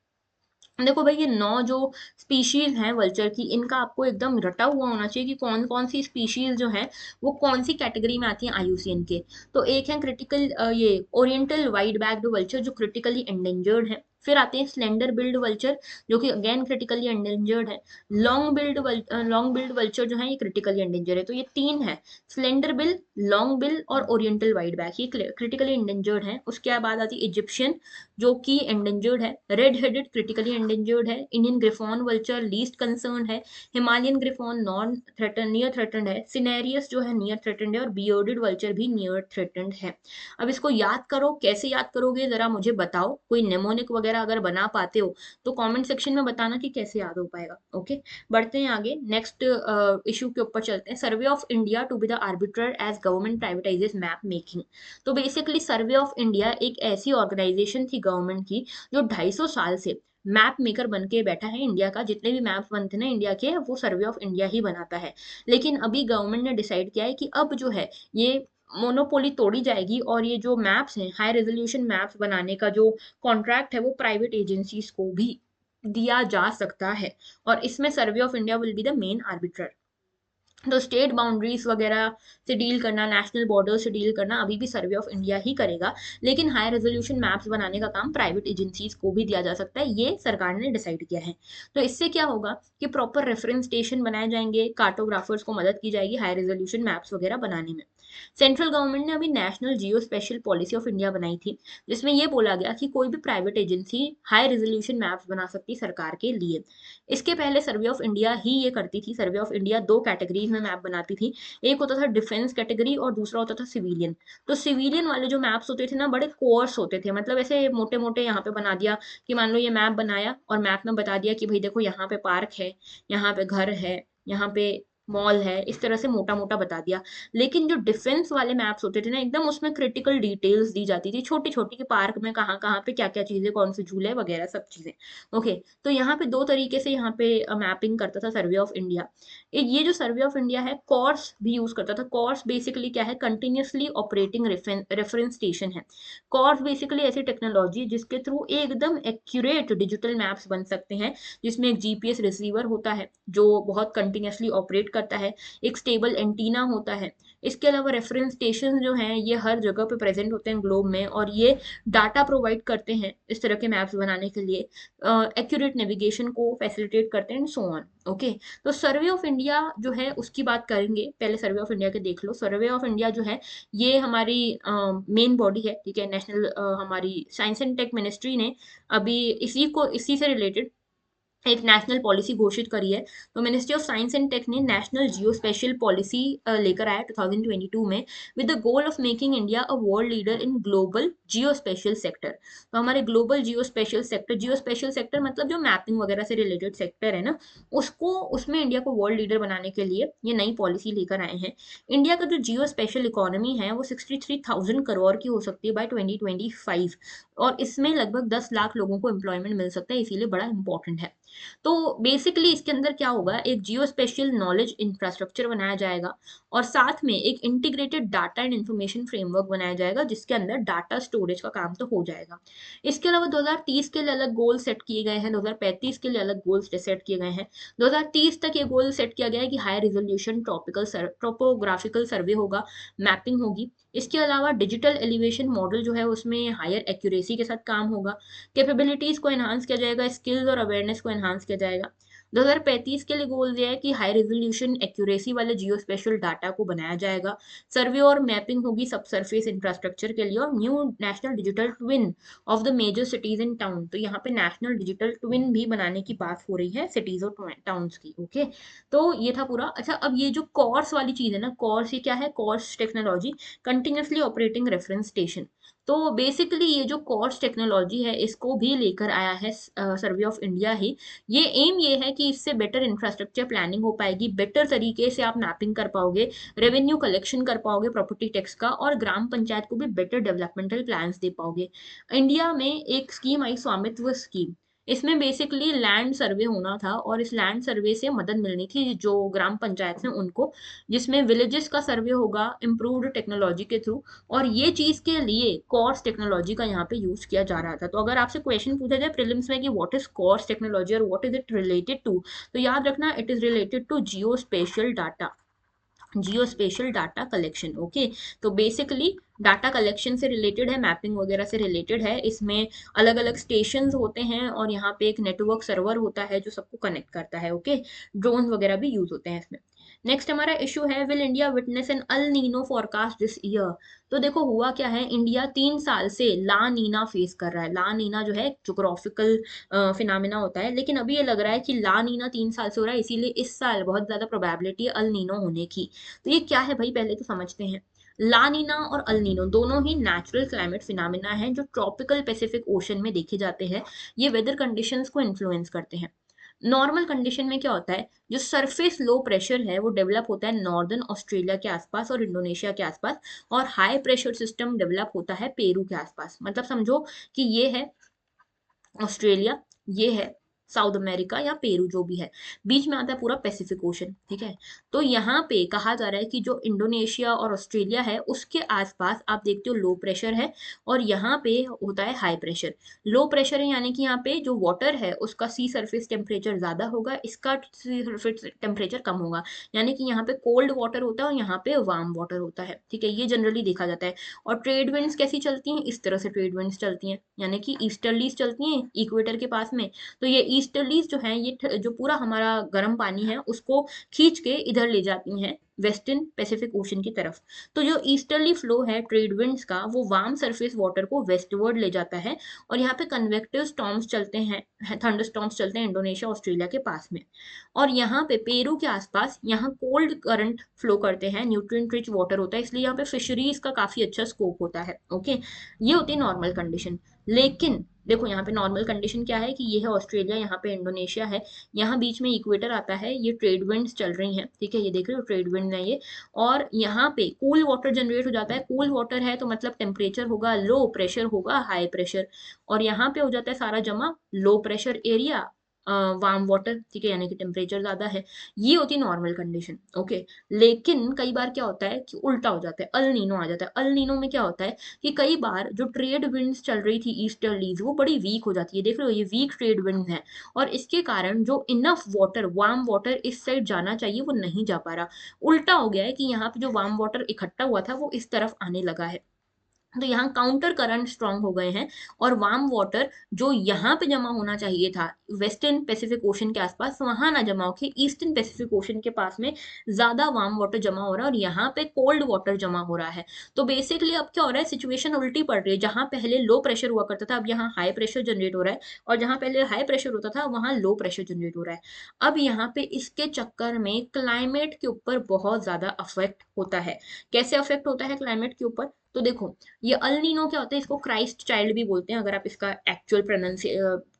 देखो भाई, ये 9 जो स्पीशीज हैं वल्चर की, इनका आपको एकदम रटा हुआ होना चाहिए कि कौन कौन सी स्पीशीज जो है वो कौन सी कैटेगरी में आती हैं आईयूसीएन के। तो एक है क्रिटिकल, ये ओरिएंटल वाइट बैक्ड वल्चर जो क्रिटिकली एंडेंजर्ड है। फिर आते हैं स्लेंडर बिल्ड वल्चर जो कि अगेन क्रिटिकली एंडेंजर्ड है। लॉन्ग बिल्ड वल्चर जो है ये क्रिटिकली एंडेंजर्ड है। तो ये 3 है, स्लेंडर बिल, लॉन्ग बिल और ओरिएंटल वाइट बैक, ये क्रिटिकली एंडेंजर्ड है। उसके बाद आती है इजिप्शियन जो कि एंडेंजर्ड है, रेड हेडेड क्रिटिकली एंडेंजर्ड है, Indian griffon vulture least concern है, Himalayan griffon non threaten near threatened है, सिनेरियस जो है नियर थ्रेटन्ड है, और बियर्डेड वल्चर भी नियर थ्रेटन्ड है। अब इसको याद करो, कैसे याद करोगे जरा मुझे बताओ, कोई नेमोनिक वगैरह अगर बना पाते हो तो कमेंट सेक्शन में बताना कि कैसे याद हो पाएगा। ओके, बढ़ते हैं आगे, नेक्स्ट इशू के ऊपर चलते हैं। Survey of India to be the arbiter as government privatises map making. तो बेसिकली सर्वे ऑफ इंडिया एक ऐसी ऑर्गेनाइजेशन थी गवर्नमेंट की जो 250 साल से मैप मेकर बन के बैठा है इंडिया का। जितने भी मैप्स बनते हैं ना इंडिया के, वो सर्वे ऑफ इंडिया ही बनाता है। लेकिन अभी गवर्नमेंट ने डिसाइड किया है कि अब जो है ये मोनोपोली तोड़ी जाएगी और ये जो मैप्स हैं, हाई रेजोल्यूशन मैप्स बनाने का जो कॉन्ट्रैक्ट है वो प्राइवेट एजेंसीज को भी दिया जा सकता है, और इसमें Survey of India will be the main arbiter. तो स्टेट बाउंड्रीज वगैरह से डील करना, नेशनल बॉर्डर से डील करना अभी भी सर्वे ऑफ इंडिया ही करेगा, लेकिन हाई रेजोल्यूशन मैप्स बनाने का काम प्राइवेट एजेंसीज को भी दिया जा सकता है, ये सरकार ने डिसाइड किया है। तो इससे क्या होगा कि प्रॉपर रेफरेंस स्टेशन बनाए जाएंगे, कार्टोग्राफर्स को मदद की जाएगी हाई रेजोल्यूशन मैप्स वगैरह बनाने में। सेंट्रल गवर्नमेंट ने अभी national geo spatial policy of India बनाई थी, जिसमें यह बोला गया कि कोई भी private agency high resolution maps बना सकती सरकार के लिए। इसके पहले सर्वे ऑफ इंडिया ही ये करती थी। सर्वे ऑफ इंडिया 2 कैटेगरीज में मैप बनाती थी, एक होता था डिफेंस कैटेगरी और दूसरा होता था सिविलियन। तो सिविलियन वाले जो मैप्स होते थे ना, बड़े कोर्स होते थे, मतलब ऐसे मोटे मोटे यहाँ पे बना दिया कि मान लो ये मैप बनाया और मैप में बता दिया कि भाई देखो यहाँ पे पार्क है, यहाँ पे घर है, यहाँ पे मॉल है, इस तरह से मोटा मोटा बता दिया। लेकिन जो डिफेंस वाले मैप्स होते थे ना, एकदम उसमें क्रिटिकल डिटेल्स दी जाती थी, छोटी छोटी, कि पार्क में कहाँ कहाँ पे क्या क्या चीजें, कौन से झूले वगैरह सब चीजें। ओके, तो यहाँ पे 2 तरीके से यहाँ पे मैपिंग करता था सर्वे ऑफ इंडिया। ये जो सर्वे ऑफ इंडिया है कॉर्स भी यूज करता था। कॉर्स बेसिकली क्या है, कंटिन्यूसली ऑपरेटिंग रेफरेंस स्टेशन है। कॉर्स बेसिकली ऐसी टेक्नोलॉजी जिसके थ्रू एकदम एक्यूरेट डिजिटल मैप्स बन सकते हैं, जिसमें एक जीपीएस रिसीवर होता है जो बहुत कंटिन्यूसली ऑपरेट करता है, एक स्टेबल एंटीना होता है। इसके अलावा रेफरेंस स्टेशन जो हैं ये हर जगह पे प्रेजेंट होते हैं ग्लोब में, और ये डाटा प्रोवाइड करते हैं इस तरह के मैप्स बनाने के लिए, एक्यूरेट नेविगेशन को फैसिलिटेट करते हैं, सो ऑन। ओके, तो सर्वे ऑफ इंडिया जो है उसकी बात करेंगे, पहले सर्वे ऑफ इंडिया के देख लो। सर्वे ऑफ इंडिया जो है ये हमारी मेन बॉडी है, ठीक है, नेशनल हमारी साइंस एंड टेक मिनिस्ट्री ने अभी इसी से रिलेटेड एक नेशनल पॉलिसी घोषित करी है। तो ministry of science and tech ने नेशनल जियो स्पेशल पॉलिसी लेकर आया 2022 में, with the goal of making India a world leader in global geo spatial sector. तो हमारे ग्लोबल जियो स्पेशल सेक्टर मतलब जो मैपिंग वगैरह से रिलेटेड सेक्टर है ना, उसको, उसमें इंडिया को वर्ल्ड लीडर बनाने के लिए ये नई पॉलिसी लेकर आए हैं। इंडिया का जो जियो स्पेशल इकोनॉमी है वो 63,000 करोड़ की हो सकती है बाय 2025, और इसमें लगभग 10 लाख लोगों को एम्प्लॉयमेंट मिल सकता है, इसीलिए बड़ा इंपॉर्टेंट है। तो बेसिकली इसके अंदर क्या होगा, एक जियो स्पेशियल नॉलेज इंफ्रास्ट्रक्चर बनाया जाएगा और साथ में एक integrated data and information framework बनाया जाएगा जिसके अंदर डाटा स्टोरेज का काम तो हो जाएगा। इसके अलावा 2030 के लिए अलग गोल सेट किए गए हैं, 2035 के लिए अलग गोल्स सेट किए गए हैं। 2030 तक ये गोल सेट किया गया है कि हाई रिजोल्यूशन टॉपोग्राफिकल सर्वे होगा, मैपिंग होगी। इसके अलावा डिजिटल एलिवेशन मॉडल जो है उसमें हायर एक्यूरेसी के साथ काम होगा। कैपेबिलिटीज को एनहांस किया जाएगा, स्किल्स और अवेयरनेस को एनहांस किया जाएगा। 2035 के लिए गोल ये है कि हाई रेजोल्यूशन एक्यूरेसी वाले जियो स्पेशल डाटा को बनाया जाएगा। सर्वे और मैपिंग होगी सब सरफेस इंफ्रास्ट्रक्चर के लिए, और new national digital twin of the major cities in town, तो यहाँ पे नेशनल डिजिटल ट्विन भी बनाने की बात हो रही है सिटीज और टाउन्स की। ओके, तो ये था पूरा। अच्छा, अब ये जो कॉर्स वाली चीज है ना, कॉर्स ये क्या है, CORS technology continuously operating reference station. तो बेसिकली ये जो कॉर्स टेक्नोलॉजी है इसको भी लेकर आया है सर्वे ऑफ इंडिया ही। ये एम ये है कि इससे बेटर इंफ्रास्ट्रक्चर प्लानिंग हो पाएगी, बेटर तरीके से आप मैपिंग कर पाओगे, रेवेन्यू कलेक्शन कर पाओगे प्रॉपर्टी टैक्स का, और ग्राम पंचायत को भी बेटर डेवलपमेंटल प्लान्स दे पाओगे। इंडिया में एक स्कीम आई, स्वामित्व स्कीम। इसमें बेसिकली लैंड सर्वे होना था और इस लैंड सर्वे से मदद मिलनी थी जो ग्राम पंचायत हैं उनको, जिसमें विलेजेस का सर्वे होगा इम्प्रूव्ड टेक्नोलॉजी के थ्रू। और ये चीज के लिए कॉर्स टेक्नोलॉजी का यहाँ पे यूज किया जा रहा था। तो अगर आपसे क्वेश्चन पूछा जाए प्रीलिम्स में कि व्हाट इज कॉर्स टेक्नोलॉजी और what is it related to, तो याद रखना it is related to geo spatial data, geo spatial data collection. Okay, तो बेसिकली डाटा कलेक्शन से रिलेटेड है, मैपिंग वगैरह से रिलेटेड है। इसमें अलग अलग स्टेशन होते हैं और यहाँ पे एक नेटवर्क सर्वर होता है जो सबको कनेक्ट करता है। ओके, ड्रोन वगैरह भी यूज होते हैं इसमें। नेक्स्ट हमारा इशू है, will India witness an El Nino forecast this year. तो देखो हुआ क्या है, इंडिया 3 साल से ला नीना फेस कर रहा है। ला नीना जो है जोग्राफिकल फिनोमिना होता है, लेकिन अभी ये लग रहा है कि ला नीना 3 साल से हो रहा है, इसीलिए इस साल बहुत ज्यादा प्रोबेबिलिटी है अल नीनो होने की। तो ये क्या है भाई, पहले तो समझते हैं। ला नीना और अल नीनो दोनों ही नेचुरल क्लाइमेट फिनोमिना है जो ट्रॉपिकल पैसिफिक ओशन में देखे जाते हैं। ये वेदर कंडीशंस को इन्फ्लुएंस करते हैं। नॉर्मल कंडीशन में क्या होता है, जो सरफेस लो प्रेशर है वो डेवलप होता है नॉर्दर्न ऑस्ट्रेलिया के आसपास और इंडोनेशिया के आसपास, और हाई प्रेशर सिस्टम डेवलप होता है पेरू के आसपास। मतलब समझो कि ये है ऑस्ट्रेलिया, ये है साउथ अमेरिका या पेरू जो भी है, बीच में आता है पूरा पैसिफिक ओशन। ठीक है, तो यहाँ पे कहा जा रहा है कि जो इंडोनेशिया और ऑस्ट्रेलिया है उसके आसपास आप देखते हो लो प्रेशर है, और यहाँ पे होता है हाई प्रेशर। लो प्रेशर है यानी कि यहाँ पे जो वाटर है उसका सी सरफेस टेम्परेचर ज्यादा होगा, इसका सी सरफेस टेम्परेचर कम होगा। यानी कि यहाँ पे कोल्ड वाटर होता है और यहाँ पे वार्म वाटर होता है। ठीक है, ये जनरली देखा जाता है। और ट्रेड विंड्स कैसी चलती हैं, इस तरह से ट्रेड विंड्स चलती हैं, यानी कि ईस्टर्लीज चलती हैं इक्वेटर के पास में। तो ये ईस्टर्लीज जो है ये जो पूरा हमारा गर्म पानी है उसको खींच के इधर ले जाती हैं वेस्टर्न पैसिफिक ओशन की तरफ। तो जो ईस्टर्ली फ्लो है ट्रेड विंड्स का वो वार्म सरफेस वाटर को वेस्टवर्ड ले जाता है, और यहाँ पे कन्वेक्टिव स्टॉर्म्स चलते हैं, थंडर स्टॉर्म्स चलते हैं इंडोनेशिया ऑस्ट्रेलिया के पास में। और यहाँ पे पेरू के आसपास यहाँ कोल्ड करंट फ्लो करते हैं, न्यूट्रिएंट रिच वाटर होता है, इसलिए यहाँ पे फिशरीज का काफी अच्छा स्कोप होता है। ओके, ये होती है नॉर्मल कंडीशन। लेकिन देखो यहाँ पे नॉर्मल कंडीशन क्या है कि ये है ऑस्ट्रेलिया, यहाँ पे इंडोनेशिया है, यहाँ बीच में इक्वेटर आता है, ये ट्रेड विंड्स चल रही हैं। ठीक है, ये देख रहे हो ट्रेड विंड है ये, और यहाँ पे कूल वाटर जनरेट हो जाता है। कूल वाटर है तो मतलब टेम्परेचर होगा लो, प्रेशर होगा हाई प्रेशर, और यहाँ पे हो जाता है सारा जमा low pressure area, warm water. ठीक है, यानी कि टेम्परेचर ज्यादा है। ये होती है नॉर्मल कंडीशन। ओके, लेकिन कई बार क्या होता है कि उल्टा हो जाता है, अल नीनो आ जाता है। अल नीनो में क्या होता है कि कई बार जो ट्रेड विंड्स चल रही थी ईस्टर्लीज वो बड़ी वीक हो जाती है। देख लो ये वीक ट्रेड विंड्स हैं, और इसके कारण जो इनफ वाटर वार्म वाटर इस साइड जाना चाहिए वो नहीं जा पा रहा। उल्टा हो गया है कि यहाँ पे जो वार्म वाटर इकट्ठा हुआ था वो इस तरफ आने लगा है। तो यहाँ काउंटर करंट स्ट्रांग हो गए हैं, और वार्म वाटर जो यहाँ पे जमा होना चाहिए था वेस्टर्न पैसिफिक ओशन के आसपास, वहां ना जमा होके ईस्टर्न पैसिफिक ओशन के पास में ज्यादा वार्म वाटर जमा हो रहा है, और यहाँ पे कोल्ड वाटर जमा हो रहा है। तो बेसिकली अब क्या हो रहा है, सिचुएशन उल्टी पड़ रही है। जहां पहले लो प्रेशर हुआ करता था अब यहाँ हाई प्रेशर जनरेट हो रहा है, और जहां पहले हाई प्रेशर होता था वहां लो प्रेशर जनरेट हो रहा है। अब यहाँ पे इसके चक्कर में क्लाइमेट के ऊपर बहुत ज्यादा अफेक्ट होता है। कैसे अफेक्ट होता है क्लाइमेट के ऊपर, तो देखो ये अल नीनो क्या होता है, इसको क्राइस्ट चाइल्ड भी बोलते हैं अगर आप इसका एक्चुअल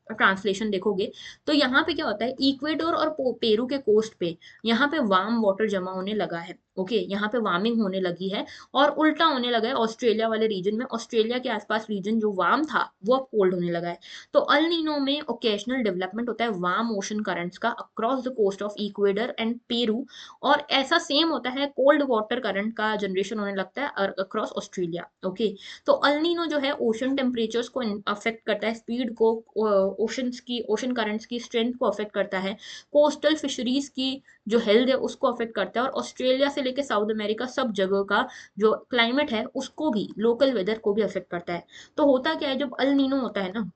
ट्रांसलेशन देखोगे। तो यहाँ पे क्या होता है, इक्वेडोर और पेरू के कोस्ट पे यहाँ पे वार्म वाटर जमा होने लगा है। ओके, यहाँ पे वार्मिंग होने लगी है और उल्टा होने लगा है ऑस्ट्रेलिया वाले रीजन में। ऑस्ट्रेलिया के आसपास रीजन जो वार्म था वो अब कोल्ड होने लगा है। तो अल नीनो में ओकेजनल डेवलपमेंट होता है वार्म ओशन करंट्स का across the coast of Ecuador and Peru, और ऐसा सेम होता है कोल्ड वाटर करंट का जनरेशन होने लगता है अक्रॉस ऑस्ट्रेलिया। ओके, तो अल नीनो जो है ओशन टेम्परेचर्स को अफेक्ट करता है, स्पीड को, ओशन करंट्स की स्ट्रेंथ को अफेक्ट करता है, कोस्टल फिशरीज की जो हेल्थ है उसको अफेक्ट करता है, और ऑस्ट्रेलिया से लेके साउथ अमेरिका सब जगह का जो क्लाइमेट है उसको भी, लोकल वेदर को भी अफेक्ट करता है। तो होता क्या है जब अल नीनो होता है ना,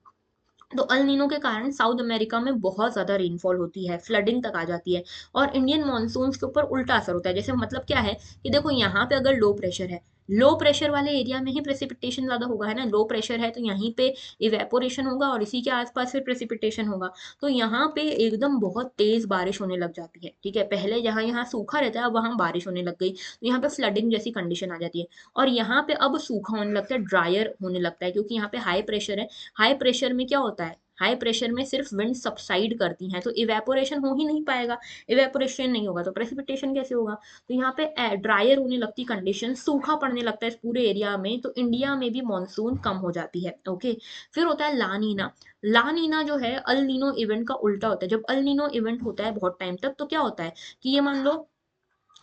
तो अल नीनो के कारण साउथ अमेरिका में बहुत ज्यादा रेनफॉल होती है, फ्लडिंग तक आ जाती है, और इंडियन मॉनसून के ऊपर उल्टा असर होता है। जैसे मतलब क्या है कि देखो यहाँ पे अगर लो प्रेशर है, लो प्रेशर वाले एरिया में ही प्रेसिपिटेशन ज्यादा होगा, है ना, लो प्रेशर है तो यहीं पे इवेपोरेशन होगा और इसी के आसपास फिर प्रेसिपिटेशन होगा। तो यहाँ पे एकदम बहुत तेज बारिश होने लग जाती है, ठीक है, पहले जहाँ यहाँ सूखा रहता है अब वहाँ बारिश होने लग गई, तो यहाँ पे फ्लडिंग जैसी कंडीशन आ जाती है। और यहाँ पे अब सूखा होने लगता है, ड्रायर होने लगता है, क्योंकि यहाँ पे हाई प्रेशर है। हाई प्रेशर में क्या होता है, हाई प्रेशर में सिर्फ विंड सबसाइड करती हैं तो इवेपोरेशन हो ही नहीं पाएगा, इवेपोरेशन नहीं होगा तो प्रेसिपिटेशन कैसे होगा। तो यहाँ पे ड्रायर होने लगती कंडीशन, सूखा पड़ने लगता है इस पूरे एरिया में, तो इंडिया में भी मानसून कम हो जाती है। ओके, फिर होता है लानीना। लानीना जो है अल नीनो इवेंट का उल्टा होता है। जब अल नीनो इवेंट होता है बहुत टाइम तक तो क्या होता है कि ये मान लो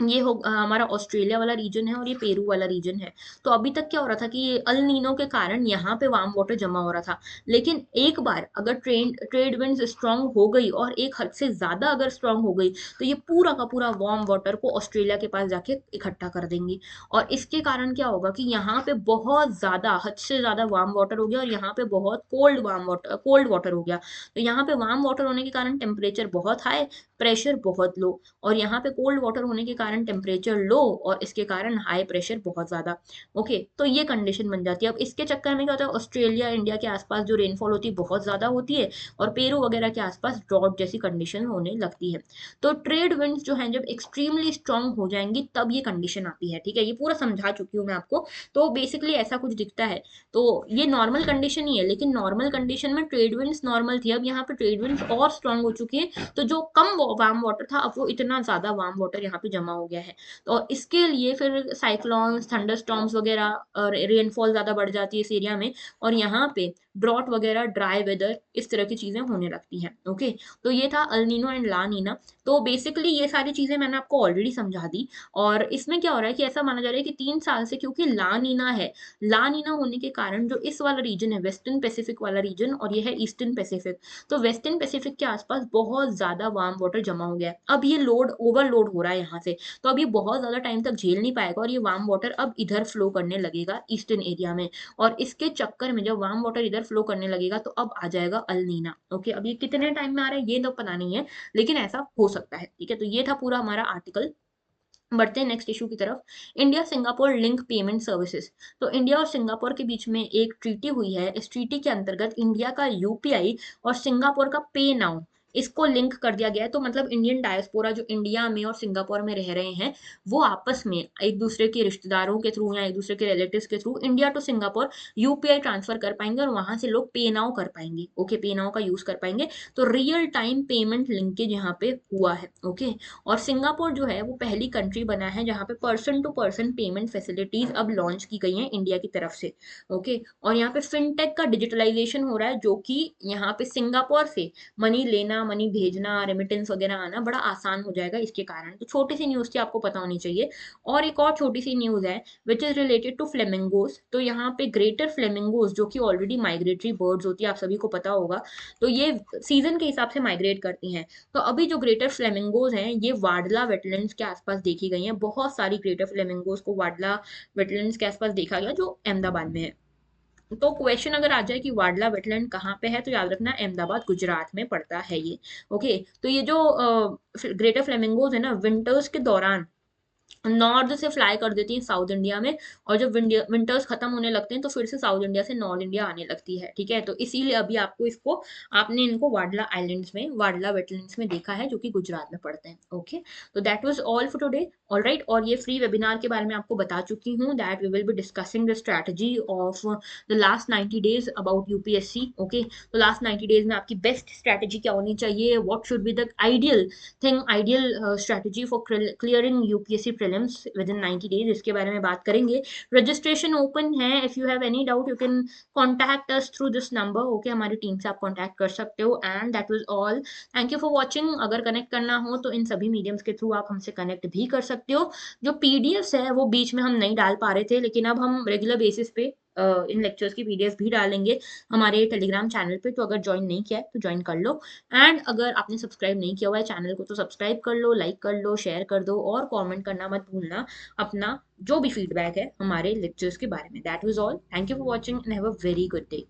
ये हो हमारा ऑस्ट्रेलिया वाला रीजन है और ये पेरू वाला रीजन है। तो अभी तक क्या हो रहा था कि ये अल नीनो के कारण यहाँ पे वार्म वाटर जमा हो रहा था, लेकिन एक बार अगर ट्रेड विंड्स स्ट्रांग हो गई और एक हद से ज्यादा अगर स्ट्रांग हो गई तो ये पूरा का पूरा वार्म वाटर को ऑस्ट्रेलिया के पास जाके इकट्ठा कर देंगी, और इसके कारण क्या होगा कि यहाँ पे बहुत ज्यादा, हद से ज्यादा वार्म वाटर हो गया और यहाँ पे बहुत कोल्ड वाटर हो गया। तो यहाँ पे वार्म वाटर होने के कारण टेम्परेचर बहुत हाई, प्रेशर बहुत लो, और यहाँ पे कोल्ड वाटर होने के कारण टेम्परेचर लो और इसके कारण हाई प्रेशर बहुत ज्यादा। ओके, तो ये कंडीशन बन जाती है। अब इसके चक्कर में क्या होता है, ऑस्ट्रेलिया इंडिया के आसपास जो रेनफॉल होती है बहुत ज्यादा होती है और पेरू वगैरह के आसपास ड्रॉट जैसी कंडीशन होने लगती है। तो ट्रेड विंड्स जो है जब एक्सट्रीमली स्ट्रांग हो जाएंगी तब ये कंडीशन आती है, ठीक है, ये पूरा समझा चुकी हूँ मैं आपको। तो बेसिकली ऐसा कुछ दिखता है। तो ये नॉर्मल कंडीशन ही है, लेकिन नॉर्मल कंडीशन में ट्रेड विंड्स नॉर्मल थी, अब यहाँ पे ट्रेड विंड्स और स्ट्रांग हो चुकी है, तो जो कम वार्म वाटर था अब वो इतना ज्यादा वार्म वाटर यहाँ पे जमा हो गया है। तो इसके लिए फिर साइक्लोन्स, थंडरस्टॉर्म्स वगैरह और रेनफॉल ज्यादा बढ़ जाती है इस एरिया में, और यहाँ पे ड्रॉट वगैरह, ड्राई वेदर, इस तरह की चीजें होने लगती हैं। ओके, तो ये था अल नीनो एंड ला नीना। तो बेसिकली ये सारी चीजें मैंने आपको ऑलरेडी समझा दी, और इसमें क्या हो रहा है कि ऐसा माना जा रहा है कि 3 साल से, क्योंकि ला नीना है, ला नीना होने के कारण जो इस वाला रीजन है वेस्टर्न पैसिफिक वाला रीजन और ये है ईस्टर्न पैसिफिक, तो वेस्टर्न पैसिफिक के आसपास बहुत ज्यादा वार्म वाटर जमा हो गया है। अब ये लोड ओवरलोड हो रहा है यहाँ से, तो अब ये बहुत ज्यादा टाइम तक झेल नहीं पाएगा और ये वार्म वाटर अब इधर फ्लो करने लगेगा ईस्टर्न एरिया में, और इसके चक्कर में जब वार्म वाटर इधर फ्लो करने लगेगा तो अब आ जाएगा अल नीना। ओके, अब ये कितने टाइम में आ रहा है ये तो पता नहीं है, लेकिन ऐसा हो सकता है, ठीक है। तो ये था पूरा हमारा आर्टिकल। बढ़ते हैं नेक्स्ट इशू की तरफ। India Singapore link payment services. तो इंडिया और सिंगापुर के बीच में एक ट्रीटी हुई है। इस ट्रीटी के अंतर्गत इंडिया का यूपीआई और सिंगापुर का पे नाउ, इसको लिंक कर दिया गया है। तो मतलब इंडियन डायस्पोरा जो इंडिया में और सिंगापुर में रह रहे हैं वो आपस में एक दूसरे के रिश्तेदारों के थ्रू या एक दूसरे के रिलेटिव्स के through India to Singapore UPI transfer कर पाएंगे और वहां से लोग पे नाउ कर पाएंगे। ओके, पे नाउ का यूज कर पाएंगे। तो रियल टाइम पेमेंट लिंकेज यहाँ पे हुआ है। ओके, और सिंगापुर जो है वो पहली कंट्री बना है जहाँ पे person to person payment facilities अब लॉन्च की गई हैं इंडिया की तरफ से। ओके, और यहाँ पे फिनटेक का डिजिटलाइजेशन हो रहा है, जो कि यहाँ पे सिंगापुर से मनी लेना, मनी भेजना, रेमिटेंस वगैरह आना बड़ा आसान हो जाएगा इसके कारण। तो छोटी सी न्यूज़ थी, आपको पता होनी चाहिए। और एक और छोटी सी न्यूज़ है which is related to flamingos. तो यहाँ पे ग्रेटर फ्लेमिंगोज जो कि ऑलरेडी माइग्रेटरी बर्ड्स होती है, आप सभी को पता होगा, तो ये सीजन के हिसाब से माइग्रेट करती हैं। तो अभी जो ग्रेटर फ्लेमिंगोज हैं ये वाडला वेटलैंड्स के आसपास देखी गई हैं। बहुत सारी ग्रेटर फ्लेमिंगोज को वाडला वेटलैंड्स के आसपास देखा गया जो अहमदाबाद में है। तो क्वेश्चन अगर आ जाए कि वाडला वेटलैंड कहाँ पे है, तो याद रखना अहमदाबाद गुजरात में पड़ता है ये। ओके, तो ये जो ग्रेटर फ्लेमिंगोज है ना, विंटर्स के दौरान नॉर्थ से फ्लाई कर देती हैं साउथ इंडिया में, और जब विंटर्स खत्म होने लगते हैं तो फिर से साउथ इंडिया से नॉर्थ इंडिया आने लगती है, ठीक है। तो इसीलिए अभी आपको इसको, आपने इनको वाडला आइलैंड्स में, वाडला वेटलैंड्स में देखा है जो कि गुजरात में पड़ते हैं। ओके, तो that was all for today. All right, और ये फ्री वेबिनार के बारे में आपको बता चुकी हूँ that we will be discussing the strategy of the last 90 days about UPSC. Okay, तो लास्ट 90 डेज में आपकी बेस्ट स्ट्रैटेजी क्या होनी चाहिए, what should be the ideal thing, ideal strategy for clearing UPSC prelims with in 90 days, इसके बारे में बात करेंगे। रजिस्ट्रेशन ओपन है, if you have any doubt you can contact us through this number, okay, हमारी टीम से आप contact कर सकते हो। And that was all, thank you for watching. अगर कनेक्ट करना हो तो इन सभी मीडियम्स के थ्रू आप हमसे कनेक्ट भी कर सकते हो। जो पीडीएफ्स है वो बीच में हम नहीं डाल पा रहे थे, लेकिन अब हम रेगुलर बेसिस पे इन लेक्चर्स की पीडीएफ भी डालेंगे हमारे टेलीग्राम चैनल पे, तो अगर ज्वाइन नहीं किया है तो ज्वाइन कर लो। एंड अगर आपने सब्सक्राइब नहीं किया हुआ है चैनल को तो सब्सक्राइब कर लो, लाइक कर लो, शेयर कर दो और कमेंट करना मत भूलना अपना जो भी फीडबैक है हमारे लेक्चर्स के बारे में। That was all, thank you for watching and have a very good day.